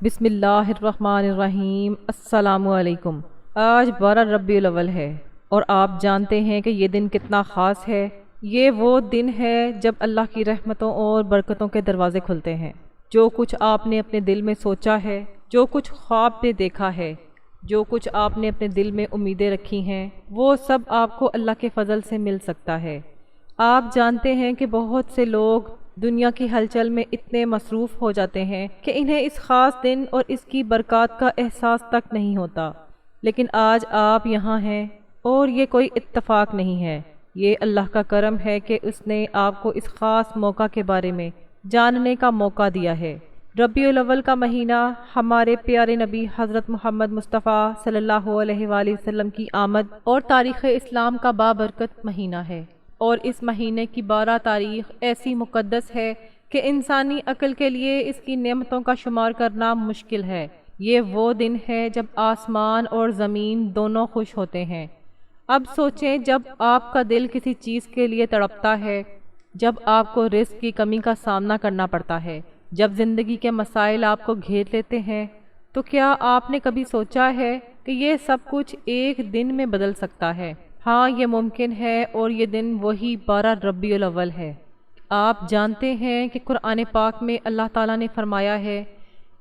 بسم اللہ الرحمن الرحیم۔ السلام علیکم۔ آج 12 ربیع الاول ہے اور آپ جانتے ہیں کہ یہ دن کتنا خاص ہے۔ یہ وہ دن ہے جب اللہ کی رحمتوں اور برکتوں کے دروازے کھلتے ہیں۔ جو کچھ آپ نے اپنے دل میں سوچا ہے، جو کچھ خواب میں دیکھا ہے، جو کچھ آپ نے اپنے دل میں امیدیں رکھی ہیں، وہ سب آپ کو اللہ کے فضل سے مل سکتا ہے۔ آپ جانتے ہیں کہ بہت سے لوگ دنیا کی ہلچل میں اتنے مصروف ہو جاتے ہیں کہ انہیں اس خاص دن اور اس کی برکات کا احساس تک نہیں ہوتا، لیکن آج آپ یہاں ہیں اور یہ کوئی اتفاق نہیں ہے، یہ اللہ کا کرم ہے کہ اس نے آپ کو اس خاص موقع کے بارے میں جاننے کا موقع دیا ہے۔ ربیع الاول کا مہینہ ہمارے پیارے نبی حضرت محمد مصطفیٰ صلی اللہ علیہ وآلہ وسلم کی آمد اور تاریخ اسلام کا بابرکت مہینہ ہے، اور اس مہینے کی 12 تاریخ ایسی مقدس ہے کہ انسانی عقل کے لیے اس کی نعمتوں کا شمار کرنا مشکل ہے۔ یہ وہ دن ہے جب آسمان اور زمین دونوں خوش ہوتے ہیں۔ اب سوچیں، جب آپ کا دل کسی چیز کے لیے تڑپتا ہے، جب آپ کو رزق کی کمی کا سامنا کرنا پڑتا ہے، جب زندگی کے مسائل آپ کو گھیر لیتے ہیں، تو کیا آپ نے کبھی سوچا ہے کہ یہ سب کچھ ایک دن میں بدل سکتا ہے؟ ہاں، یہ ممکن ہے، اور یہ دن وہی 12 ربیع الاول ہے۔ آپ جانتے ہیں کہ قرآن پاک میں اللہ تعالیٰ نے فرمایا ہے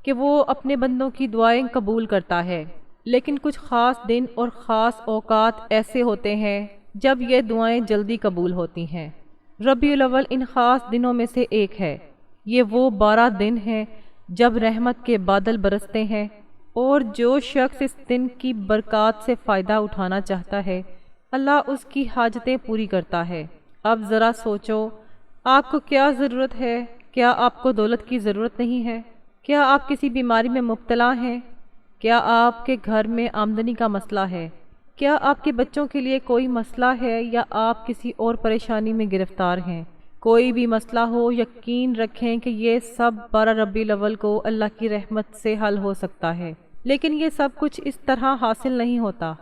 کہ وہ اپنے بندوں کی دعائیں قبول کرتا ہے، لیکن کچھ خاص دن اور خاص اوقات ایسے ہوتے ہیں جب یہ دعائیں جلدی قبول ہوتی ہیں۔ ربیع الاول ان خاص دنوں میں سے ایک ہے۔ یہ وہ 12 دن ہیں جب رحمت کے بادل برستے ہیں، اور جو شخص اس دن کی برکات سے فائدہ اٹھانا چاہتا ہے، اللہ اس کی حاجتیں پوری کرتا ہے۔ اب ذرا سوچو، آپ کو کیا ضرورت ہے؟ کیا آپ کو دولت کی ضرورت نہیں ہے؟ کیا آپ کسی بیماری میں مبتلا ہیں؟ کیا آپ کے گھر میں آمدنی کا مسئلہ ہے؟ کیا آپ کے بچوں کے لیے کوئی مسئلہ ہے، یا آپ کسی اور پریشانی میں گرفتار ہیں؟ کوئی بھی مسئلہ ہو، یقین رکھیں کہ یہ سب 12 ربیع الاول کو اللہ کی رحمت سے حل ہو سکتا ہے، لیکن یہ سب کچھ اس طرح حاصل نہیں ہوتا۔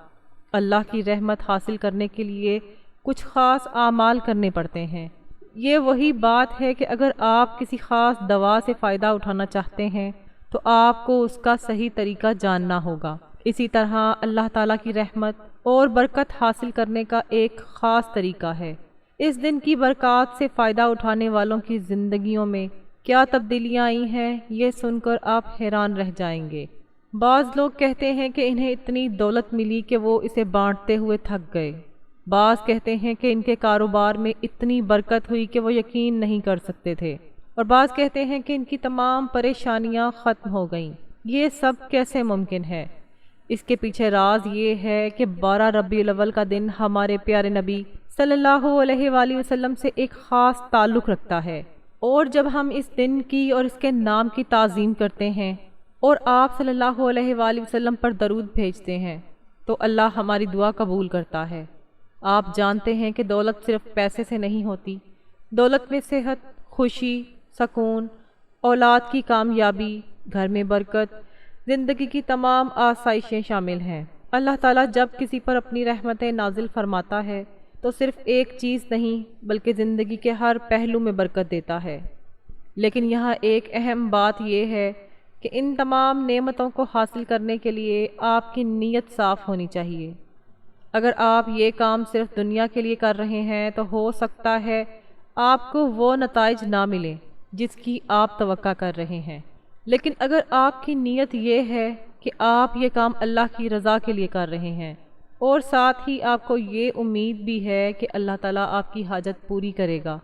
اللہ کی رحمت حاصل کرنے کے لیے کچھ خاص اعمال کرنے پڑتے ہیں۔ یہ وہی بات ہے کہ اگر آپ کسی خاص دوا سے فائدہ اٹھانا چاہتے ہیں تو آپ کو اس کا صحیح طریقہ جاننا ہوگا۔ اسی طرح اللہ تعالیٰ کی رحمت اور برکت حاصل کرنے کا ایک خاص طریقہ ہے۔ اس دن کی برکات سے فائدہ اٹھانے والوں کی زندگیوں میں کیا تبدیلیاں آئی ہیں، یہ سن کر آپ حیران رہ جائیں گے۔ بعض لوگ کہتے ہیں کہ انہیں اتنی دولت ملی کہ وہ اسے بانٹتے ہوئے تھک گئے۔ بعض کہتے ہیں کہ ان کے کاروبار میں اتنی برکت ہوئی کہ وہ یقین نہیں کر سکتے تھے، اور بعض کہتے ہیں کہ ان کی تمام پریشانیاں ختم ہو گئیں۔ یہ سب کیسے ممکن ہے؟ اس کے پیچھے راز یہ ہے کہ 12 ربیع الاول کا دن ہمارے پیارے نبی صلی اللہ علیہ وآلہ وسلم سے ایک خاص تعلق رکھتا ہے، اور جب ہم اس دن کی اور اس کے نام کی تعظیم کرتے ہیں اور آپ صلی اللہ علیہ وآلہ وسلم پر درود بھیجتے ہیں تو اللہ ہماری دعا قبول کرتا ہے۔ آپ جانتے ہیں کہ دولت صرف پیسے سے نہیں ہوتی، دولت میں صحت، خوشی، سکون، اولاد کی کامیابی، گھر میں برکت، زندگی کی تمام آسائشیں شامل ہیں۔ اللہ تعالیٰ جب کسی پر اپنی رحمتیں نازل فرماتا ہے تو صرف ایک چیز نہیں بلکہ زندگی کے ہر پہلو میں برکت دیتا ہے۔ لیکن یہاں ایک اہم بات یہ ہے کہ ان تمام نعمتوں کو حاصل کرنے کے لیے آپ کی نیت صاف ہونی چاہیے۔ اگر آپ یہ کام صرف دنیا کے لیے کر رہے ہیں تو ہو سکتا ہے آپ کو وہ نتائج نہ ملیں جس کی آپ توقع کر رہے ہیں، لیکن اگر آپ کی نیت یہ ہے کہ آپ یہ کام اللہ کی رضا کے لیے کر رہے ہیں، اور ساتھ ہی آپ کو یہ امید بھی ہے کہ اللہ تعالیٰ آپ کی حاجت پوری کرے گا،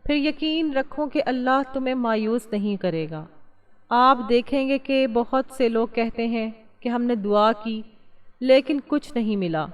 پھر یقین رکھو کہ اللہ تمہیں مایوس نہیں کرے گا۔ آپ دیکھیں گے کہ بہت سے لوگ کہتے ہیں کہ ہم نے دعا کی لیکن کچھ نہیں ملا۔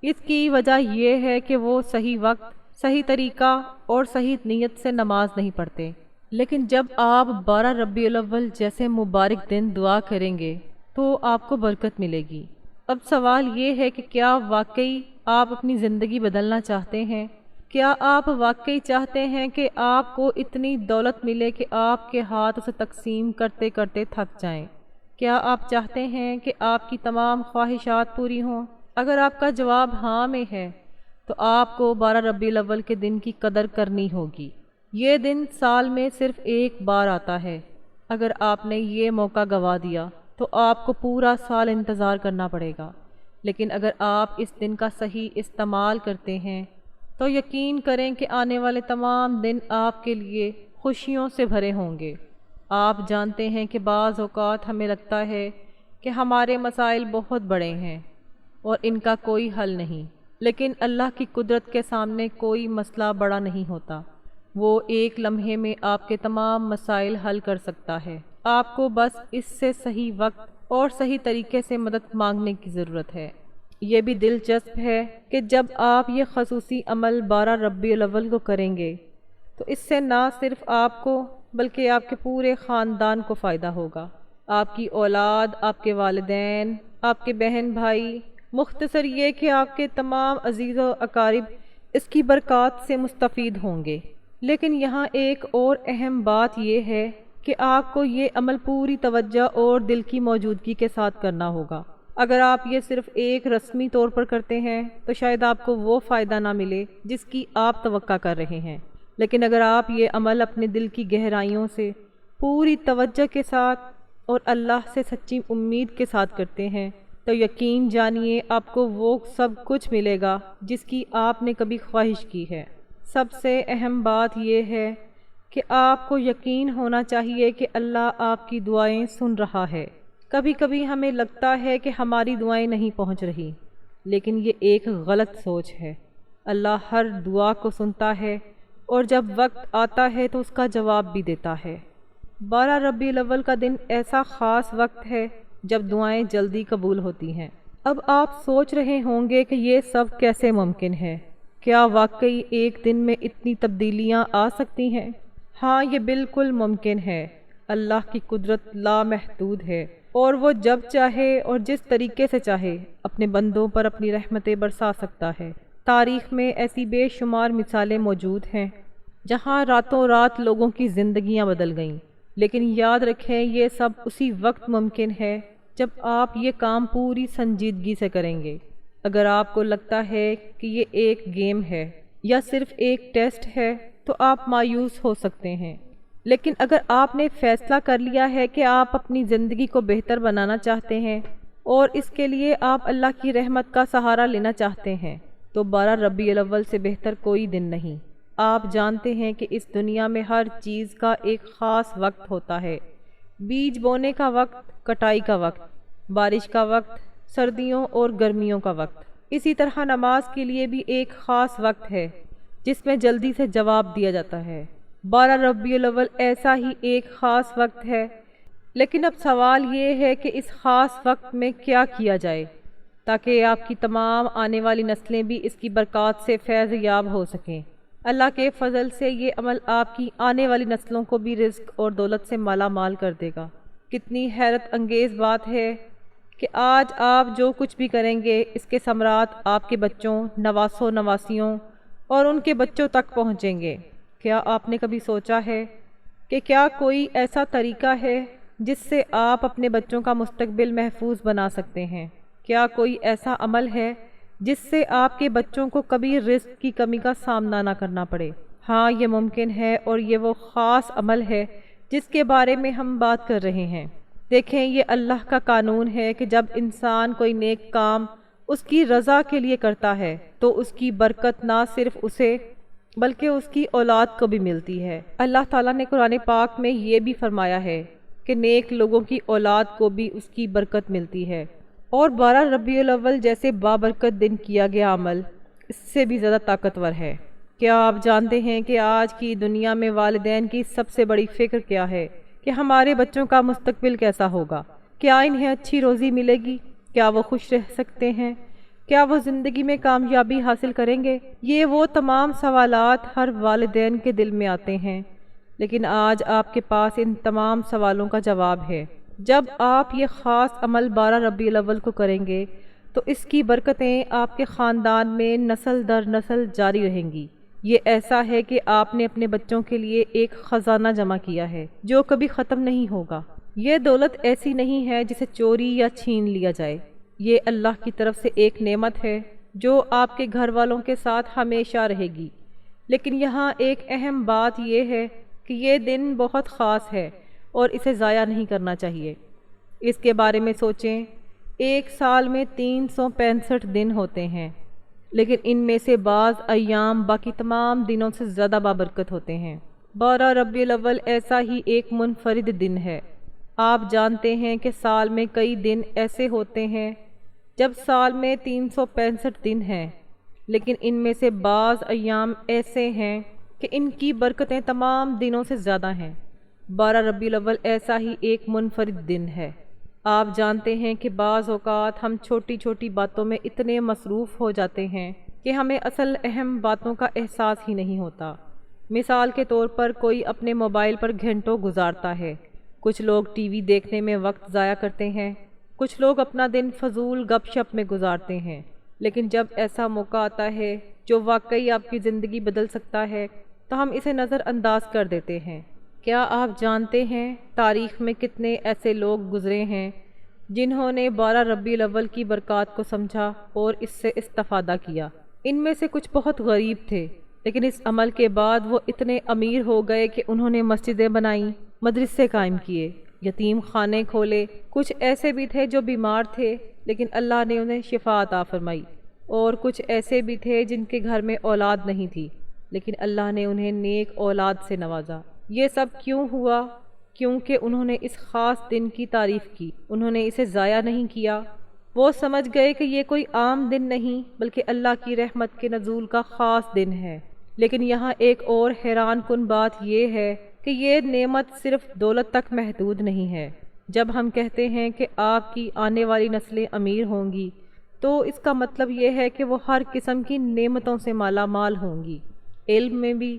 اس کی وجہ یہ ہے کہ وہ صحیح وقت، صحیح طریقہ اور صحیح نیت سے نماز نہیں پڑھتے۔ لیکن جب آپ 12 ربیع الاول جیسے مبارک دن دعا کریں گے تو آپ کو برکت ملے گی۔ اب سوال یہ ہے کہ کیا واقعی آپ اپنی زندگی بدلنا چاہتے ہیں؟ کیا آپ واقعی چاہتے ہیں کہ آپ کو اتنی دولت ملے کہ آپ کے ہاتھ اسے تقسیم کرتے کرتے تھک جائیں؟ کیا آپ چاہتے ہیں کہ آپ کی تمام خواہشات پوری ہوں؟ اگر آپ کا جواب ہاں میں ہے تو آپ کو 12 ربیع الاول کے دن کی قدر کرنی ہوگی۔ یہ دن سال میں صرف ایک بار آتا ہے، اگر آپ نے یہ موقع گنوا دیا تو آپ کو پورا سال انتظار کرنا پڑے گا، لیکن اگر آپ اس دن کا صحیح استعمال کرتے ہیں تو یقین کریں کہ آنے والے تمام دن آپ کے لیے خوشیوں سے بھرے ہوں گے۔ آپ جانتے ہیں کہ بعض اوقات ہمیں لگتا ہے کہ ہمارے مسائل بہت بڑے ہیں اور ان کا کوئی حل نہیں، لیکن اللہ کی قدرت کے سامنے کوئی مسئلہ بڑا نہیں ہوتا۔ وہ ایک لمحے میں آپ کے تمام مسائل حل کر سکتا ہے۔ آپ کو بس اس سے صحیح وقت اور صحیح طریقے سے مدد مانگنے کی ضرورت ہے۔ یہ بھی دلچسپ ہے کہ جب آپ یہ خصوصی عمل 12 ربیع الاول کو کریں گے تو اس سے نہ صرف آپ کو بلکہ آپ کے پورے خاندان کو فائدہ ہوگا۔ آپ کی اولاد، آپ کے والدین، آپ کے بہن بھائی، مختصر یہ کہ آپ کے تمام عزیز و اقارب اس کی برکات سے مستفید ہوں گے۔ لیکن یہاں ایک اور اہم بات یہ ہے کہ آپ کو یہ عمل پوری توجہ اور دل کی موجودگی کے ساتھ کرنا ہوگا۔ اگر آپ یہ صرف ایک رسمی طور پر کرتے ہیں تو شاید آپ کو وہ فائدہ نہ ملے جس کی آپ توقع کر رہے ہیں، لیکن اگر آپ یہ عمل اپنے دل کی گہرائیوں سے پوری توجہ کے ساتھ اور اللہ سے سچی امید کے ساتھ کرتے ہیں تو یقین جانیے آپ کو وہ سب کچھ ملے گا جس کی آپ نے کبھی خواہش کی ہے۔ سب سے اہم بات یہ ہے کہ آپ کو یقین ہونا چاہیے کہ اللہ آپ کی دعائیں سن رہا ہے۔ کبھی کبھی ہمیں لگتا ہے کہ ہماری دعائیں نہیں پہنچ رہی، لیکن یہ ایک غلط سوچ ہے۔ اللہ ہر دعا کو سنتا ہے اور جب وقت آتا ہے تو اس کا جواب بھی دیتا ہے۔ 12 ربیع الاول کا دن ایسا خاص وقت ہے جب دعائیں جلدی قبول ہوتی ہیں۔ اب آپ سوچ رہے ہوں گے کہ یہ سب کیسے ممکن ہے؟ کیا واقعی ایک دن میں اتنی تبدیلیاں آ سکتی ہیں؟ ہاں، یہ بالکل ممکن ہے۔ اللہ کی قدرت لامحدود ہے اور وہ جب چاہے اور جس طریقے سے چاہے اپنے بندوں پر اپنی رحمتیں برسا سکتا ہے۔ تاریخ میں ایسی بے شمار مثالیں موجود ہیں جہاں راتوں رات لوگوں کی زندگیاں بدل گئیں، لیکن یاد رکھیں یہ سب اسی وقت ممکن ہے جب آپ یہ کام پوری سنجیدگی سے کریں گے۔ اگر آپ کو لگتا ہے کہ یہ ایک گیم ہے یا صرف ایک ٹیسٹ ہے تو آپ مایوس ہو سکتے ہیں، لیکن اگر آپ نے فیصلہ کر لیا ہے کہ آپ اپنی زندگی کو بہتر بنانا چاہتے ہیں اور اس کے لیے آپ اللہ کی رحمت کا سہارا لینا چاہتے ہیں تو 12 ربیع الاول سے بہتر کوئی دن نہیں۔ آپ جانتے ہیں کہ اس دنیا میں ہر چیز کا ایک خاص وقت ہوتا ہے۔ بیج بونے کا وقت، کٹائی کا وقت، بارش کا وقت، سردیوں اور گرمیوں کا وقت۔ اسی طرح نماز کے لیے بھی ایک خاص وقت ہے جس میں جلدی سے جواب دیا جاتا ہے۔ 12 ربیع الاول ایسا ہی ایک خاص وقت ہے، لیکن اب سوال یہ ہے کہ اس خاص وقت میں کیا کیا جائے تاکہ آپ کی تمام آنے والی نسلیں بھی اس کی برکات سے فیض یاب ہو سکیں۔ اللہ کے فضل سے یہ عمل آپ کی آنے والی نسلوں کو بھی رزق اور دولت سے مالا مال کر دے گا۔ کتنی حیرت انگیز بات ہے کہ آج آپ جو کچھ بھی کریں گے اس کے ثمرات آپ کے بچوں، نواسوں نواسیوں اور ان کے بچوں تک پہنچیں گے۔ کیا آپ نے کبھی سوچا ہے کہ کیا کوئی ایسا طریقہ ہے جس سے آپ اپنے بچوں کا مستقبل محفوظ بنا سکتے ہیں؟ کیا کوئی ایسا عمل ہے جس سے آپ کے بچوں کو کبھی رزق کی کمی کا سامنا نہ کرنا پڑے؟ ہاں، یہ ممکن ہے اور یہ وہ خاص عمل ہے جس کے بارے میں ہم بات کر رہے ہیں۔ دیکھیں، یہ اللہ کا قانون ہے کہ جب انسان کوئی نیک کام اس کی رضا کے لیے کرتا ہے تو اس کی برکت نہ صرف اسے بلکہ اس کی اولاد کو بھی ملتی ہے۔ اللہ تعالیٰ نے قرآن پاک میں یہ بھی فرمایا ہے کہ نیک لوگوں کی اولاد کو بھی اس کی برکت ملتی ہے، اور 12 ربیع الاول جیسے بابرکت دن کیا گیا عمل اس سے بھی زیادہ طاقتور ہے۔ کیا آپ جانتے ہیں کہ آج کی دنیا میں والدین کی سب سے بڑی فکر کیا ہے کہ ہمارے بچوں کا مستقبل کیسا ہوگا؟ کیا انہیں اچھی روزی ملے گی؟ کیا وہ خوش رہ سکتے ہیں؟ کیا وہ زندگی میں کامیابی حاصل کریں گے؟ یہ وہ تمام سوالات ہر والدین کے دل میں آتے ہیں، لیکن آج آپ کے پاس ان تمام سوالوں کا جواب ہے۔ جب آپ یہ خاص عمل 12 ربیع الاول کو کریں گے تو اس کی برکتیں آپ کے خاندان میں نسل در نسل جاری رہیں گی۔ یہ ایسا ہے کہ آپ نے اپنے بچوں کے لیے ایک خزانہ جمع کیا ہے جو کبھی ختم نہیں ہوگا۔ یہ دولت ایسی نہیں ہے جسے چوری یا چھین لیا جائے، یہ اللہ کی طرف سے ایک نعمت ہے جو آپ کے گھر والوں کے ساتھ ہمیشہ رہے گی۔ لیکن یہاں ایک اہم بات یہ ہے کہ یہ دن بہت خاص ہے اور اسے ضائع نہیں کرنا چاہیے۔ اس کے بارے میں سوچیں، ایک سال میں 365 دن ہوتے ہیں، لیکن ان میں سے بعض ایام باقی تمام دنوں سے زیادہ بابرکت ہوتے ہیں۔ 12 ربیع الاول ایسا ہی ایک منفرد دن ہے۔ آپ جانتے ہیں کہ سال میں کئی دن ایسے ہوتے ہیں جب سال میں 365 دن ہیں، لیکن ان میں سے بعض ایام ایسے ہیں کہ ان کی برکتیں تمام دنوں سے زیادہ ہیں۔ 12 ربیع الاول ایسا ہی ایک منفرد دن ہے۔ آپ جانتے ہیں کہ بعض اوقات ہم چھوٹی چھوٹی باتوں میں اتنے مصروف ہو جاتے ہیں کہ ہمیں اصل اہم باتوں کا احساس ہی نہیں ہوتا۔ مثال کے طور پر کوئی اپنے موبائل پر گھنٹوں گزارتا ہے، کچھ لوگ ٹی وی دیکھنے میں وقت ضائع کرتے ہیں، کچھ لوگ اپنا دن فضول گپ شپ میں گزارتے ہیں، لیکن جب ایسا موقع آتا ہے جو واقعی آپ کی زندگی بدل سکتا ہے تو ہم اسے نظر انداز کر دیتے ہیں۔ کیا آپ جانتے ہیں تاریخ میں کتنے ایسے لوگ گزرے ہیں جنہوں نے 12 ربیع الاول کی برکات کو سمجھا اور اس سے استفادہ کیا؟ ان میں سے کچھ بہت غریب تھے، لیکن اس عمل کے بعد وہ اتنے امیر ہو گئے کہ انہوں نے مسجدیں بنائیں، مدرسے قائم کیے، یتیم خانے کھولے۔ کچھ ایسے بھی تھے جو بیمار تھے لیکن اللہ نے انہیں شفا عطا فرمائی، اور کچھ ایسے بھی تھے جن کے گھر میں اولاد نہیں تھی لیکن اللہ نے انہیں نیک اولاد سے نوازا۔ یہ سب کیوں ہوا؟ کیونکہ انہوں نے اس خاص دن کی تعریف کی، انہوں نے اسے ضائع نہیں کیا۔ وہ سمجھ گئے کہ یہ کوئی عام دن نہیں بلکہ اللہ کی رحمت کے نزول کا خاص دن ہے۔ لیکن یہاں ایک اور حیران کن بات یہ ہے کہ یہ نعمت صرف دولت تک محدود نہیں ہے۔ جب ہم کہتے ہیں کہ آپ کی آنے والی نسلیں امیر ہوں گی تو اس کا مطلب یہ ہے کہ وہ ہر قسم کی نعمتوں سے مالا مال ہوں گی، علم میں بھی،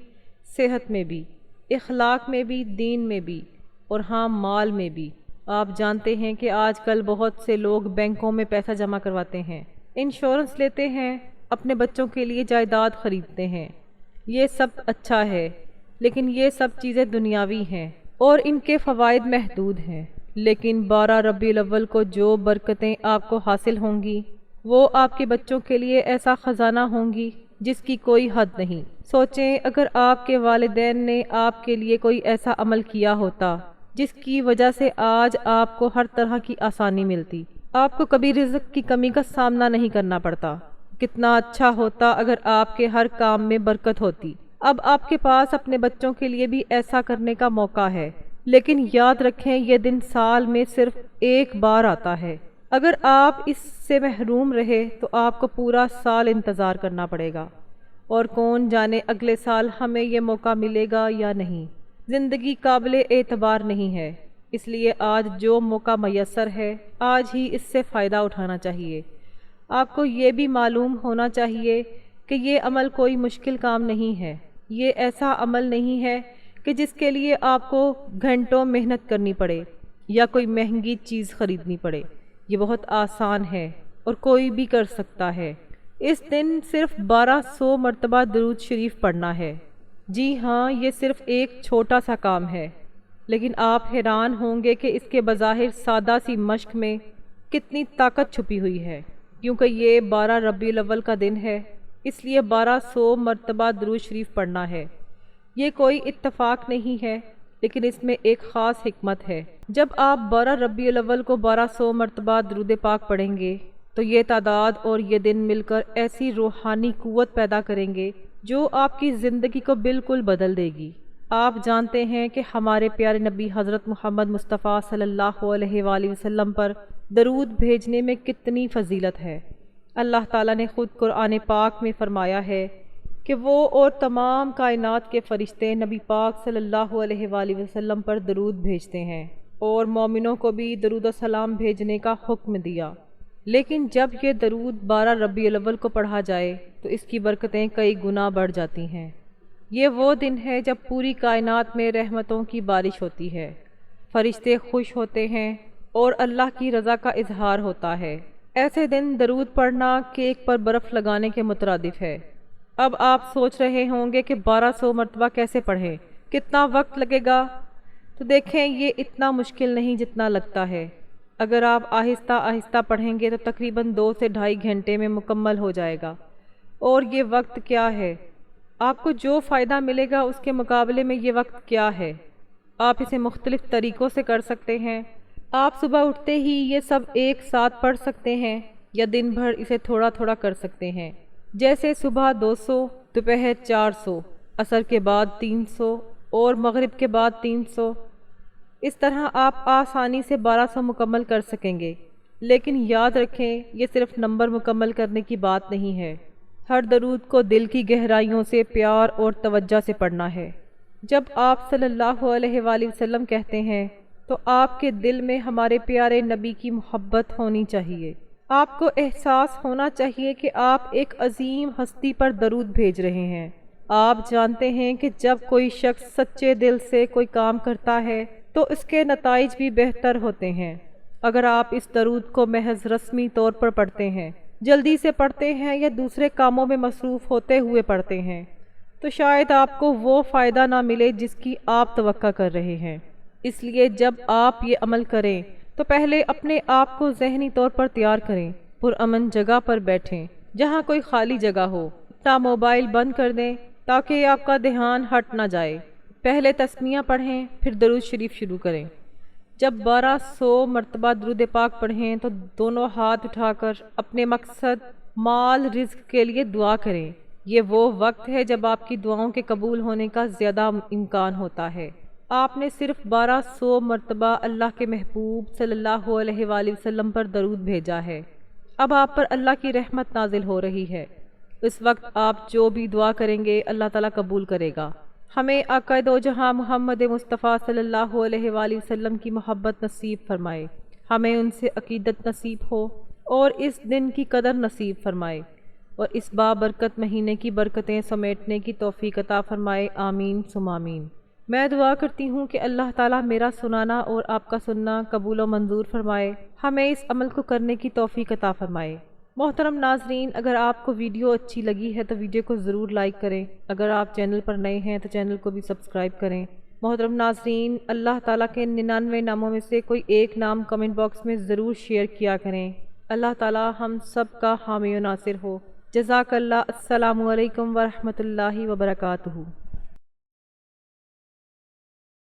صحت میں بھی، اخلاق میں بھی، دین میں بھی، اور ہاں مال میں بھی۔ آپ جانتے ہیں کہ آج کل بہت سے لوگ بینکوں میں پیسہ جمع کرواتے ہیں، انشورنس لیتے ہیں، اپنے بچوں کے لیے جائیداد خریدتے ہیں۔ یہ سب اچھا ہے، لیکن یہ سب چیزیں دنیاوی ہیں اور ان کے فوائد محدود ہیں۔ لیکن 12 ربیع الاول کو جو برکتیں آپ کو حاصل ہوں گی وہ آپ کے بچوں کے لیے ایسا خزانہ ہوں گی جس کی کوئی حد نہیں۔ سوچیں، اگر آپ کے والدین نے آپ کے لیے کوئی ایسا عمل کیا ہوتا جس کی وجہ سے آج آپ کو ہر طرح کی آسانی ملتی، آپ کو کبھی رزق کی کمی کا سامنا نہیں کرنا پڑتا، کتنا اچھا ہوتا اگر آپ کے ہر کام میں برکت ہوتی۔ اب آپ کے پاس اپنے بچوں کے لیے بھی ایسا کرنے کا موقع ہے، لیکن یاد رکھیں یہ دن سال میں صرف ایک بار آتا ہے۔ اگر آپ اس سے محروم رہے تو آپ کو پورا سال انتظار کرنا پڑے گا، اور کون جانے اگلے سال ہمیں یہ موقع ملے گا یا نہیں۔ زندگی قابل اعتبار نہیں ہے، اس لیے آج جو موقع میسر ہے آج ہی اس سے فائدہ اٹھانا چاہیے۔ آپ کو یہ بھی معلوم ہونا چاہیے کہ یہ عمل کوئی مشکل کام نہیں ہے، یہ ایسا عمل نہیں ہے کہ جس کے لیے آپ کو گھنٹوں محنت کرنی پڑے یا کوئی مہنگی چیز خریدنی پڑے۔ یہ بہت آسان ہے اور کوئی بھی کر سکتا ہے۔ اس دن صرف 1200 مرتبہ درود شریف پڑھنا ہے۔ جی ہاں، یہ صرف ایک چھوٹا سا کام ہے، لیکن آپ حیران ہوں گے کہ اس کے بظاہر سادہ سی مشق میں کتنی طاقت چھپی ہوئی ہے۔ کیونکہ یہ 12 ربیع الاول کا دن ہے، اس لیے 1200 مرتبہ درود شریف پڑھنا ہے۔ یہ کوئی اتفاق نہیں ہے، لیکن اس میں ایک خاص حکمت ہے۔ جب آپ 12 ربیع الاول کو 1200 مرتبہ درود پاک پڑھیں گے تو یہ تعداد اور یہ دن مل کر ایسی روحانی قوت پیدا کریں گے جو آپ کی زندگی کو بالکل بدل دے گی۔ آپ جانتے ہیں کہ ہمارے پیارے نبی حضرت محمد مصطفیٰ صلی اللہ علیہ وآلہ وسلم پر درود بھیجنے میں کتنی فضیلت ہے۔ اللہ تعالیٰ نے خود قرآن پاک میں فرمایا ہے کہ وہ اور تمام کائنات کے فرشتے نبی پاک صلی اللہ علیہ وآلہ وسلم پر درود بھیجتے ہیں، اور مومنوں کو بھی درود و سلام بھیجنے کا حکم دیا۔ لیکن جب یہ درود 12 ربیع الاول کو پڑھا جائے تو اس کی برکتیں کئی گنا بڑھ جاتی ہیں۔ یہ وہ دن ہے جب پوری کائنات میں رحمتوں کی بارش ہوتی ہے، فرشتے خوش ہوتے ہیں اور اللہ کی رضا کا اظہار ہوتا ہے۔ ایسے دن درود پڑھنا کیک پر برف لگانے کے مترادف ہے۔ اب آپ سوچ رہے ہوں گے کہ 1200 مرتبہ کیسے پڑھیں، کتنا وقت لگے گا؟ تو دیکھیں، یہ اتنا مشکل نہیں جتنا لگتا ہے۔ اگر آپ آہستہ آہستہ پڑھیں گے تو تقریباً 2 سے 2.5 گھنٹے میں مکمل ہو جائے گا۔ اور یہ وقت کیا ہے؟ آپ کو جو فائدہ ملے گا اس کے مقابلے میں یہ وقت کیا ہے؟ آپ اسے مختلف طریقوں سے کر سکتے ہیں۔ آپ صبح اٹھتے ہی یہ سب ایک ساتھ پڑھ سکتے ہیں یا دن بھر اسے تھوڑا تھوڑا کر سکتے ہیں، جیسے صبح 200، دوپہر 400، عصر کے بعد 300 اور مغرب کے بعد 300۔ اس طرح آپ آسانی سے 1200 مکمل کر سکیں گے۔ لیکن یاد رکھیں، یہ صرف نمبر مکمل کرنے کی بات نہیں ہے، ہر درود کو دل کی گہرائیوں سے پیار اور توجہ سے پڑھنا ہے۔ جب آپ صلی اللہ علیہ وآلہ وسلم کہتے ہیں تو آپ کے دل میں ہمارے پیارے نبی کی محبت ہونی چاہیے۔ آپ کو احساس ہونا چاہیے کہ آپ ایک عظیم ہستی پر درود بھیج رہے ہیں۔ آپ جانتے ہیں کہ جب کوئی شخص سچے دل سے کوئی کام کرتا ہے تو اس کے نتائج بھی بہتر ہوتے ہیں۔ اگر آپ اس درود کو محض رسمی طور پر پڑھتے ہیں، جلدی سے پڑھتے ہیں یا دوسرے کاموں میں مصروف ہوتے ہوئے پڑھتے ہیں، تو شاید آپ کو وہ فائدہ نہ ملے جس کی آپ توقع کر رہے ہیں۔ اس لیے جب آپ یہ عمل کریں تو پہلے اپنے آپ کو ذہنی طور پر تیار کریں، پرامن جگہ پر بیٹھیں جہاں کوئی خالی جگہ ہو، اپنا موبائل بند کر دیں تاکہ آپ کا دھیان ہٹ نہ جائے۔ پہلے تسمیہ پڑھیں، پھر درود شریف شروع کریں۔ جب 1200 مرتبہ درود پاک پڑھیں تو دونوں ہاتھ اٹھا کر اپنے مقصد مال رزق کے لیے دعا کریں۔ یہ وہ وقت ہے جب آپ کی دعاؤں کے قبول ہونے کا زیادہ امکان ہوتا ہے۔ آپ نے صرف 1200 مرتبہ اللہ کے محبوب صلی اللہ علیہ وآلہ وسلم پر درود بھیجا ہے۔ اب آپ پر اللہ کی رحمت نازل ہو رہی ہے۔ اس وقت آپ جو بھی دعا کریں گے اللہ تعالیٰ قبول کرے گا۔ ہمیں آقا دو جہاں محمد مصطفیٰ صلی اللہ علیہ وآلہ وسلم کی محبت نصیب فرمائے، ہمیں ان سے عقیدت نصیب ہو اور اس دن کی قدر نصیب فرمائے، اور اس بابرکت مہینے کی برکتیں سمیٹنے کی توفیق عطا فرمائے۔ آمین ثم آمین۔ میں دعا کرتی ہوں کہ اللہ تعالیٰ میرا سنانا اور آپ کا سننا قبول و منظور فرمائے، ہمیں اس عمل کو کرنے کی توفیق عطا فرمائے۔ محترم ناظرین، اگر آپ کو ویڈیو اچھی لگی ہے تو ویڈیو کو ضرور لائک کریں۔ اگر آپ چینل پر نئے ہیں تو چینل کو بھی سبسکرائب کریں۔ محترم ناظرین، اللہ تعالیٰ کے 99 ناموں میں سے کوئی ایک نام کمنٹ باکس میں ضرور شیئر کیا کریں۔ اللہ تعالیٰ ہم سب کا حامی و ناصر ہو۔ جزاک اللہ۔ السلام علیکم ورحمۃ اللہ وبرکاتہ۔